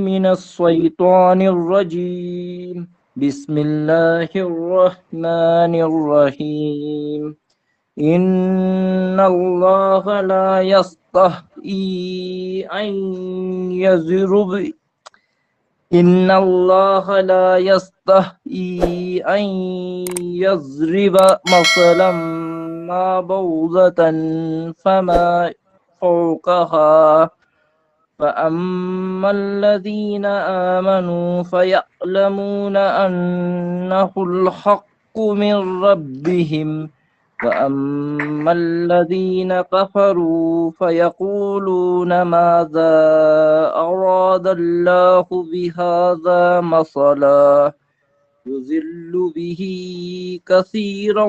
من الشيطان الرجيم بسم الله الرحمن الرحيم إن الله لا يستحيي أن يضرب إن الله لا يستحيي أن يضرب مثلا ما بعوضة فما فوقها فأما الذين آمنوا فيعلمون أنه الحق من ربهم وأما الذين كفروا فيقولون ماذا أراد الله بهذا مثلا يضل به كثيرا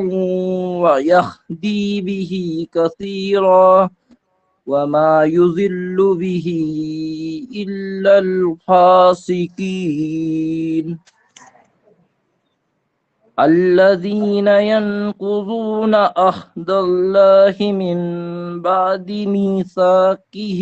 ويهدي به كثيرا وما يضل به إلا الفاسقين الذين ينقضون عهد الله من بعد ميثاقه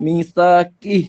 ميثاقه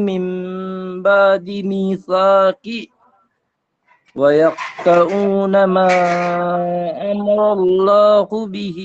من بعد ميثاقه ويقطعون ما أمر الله به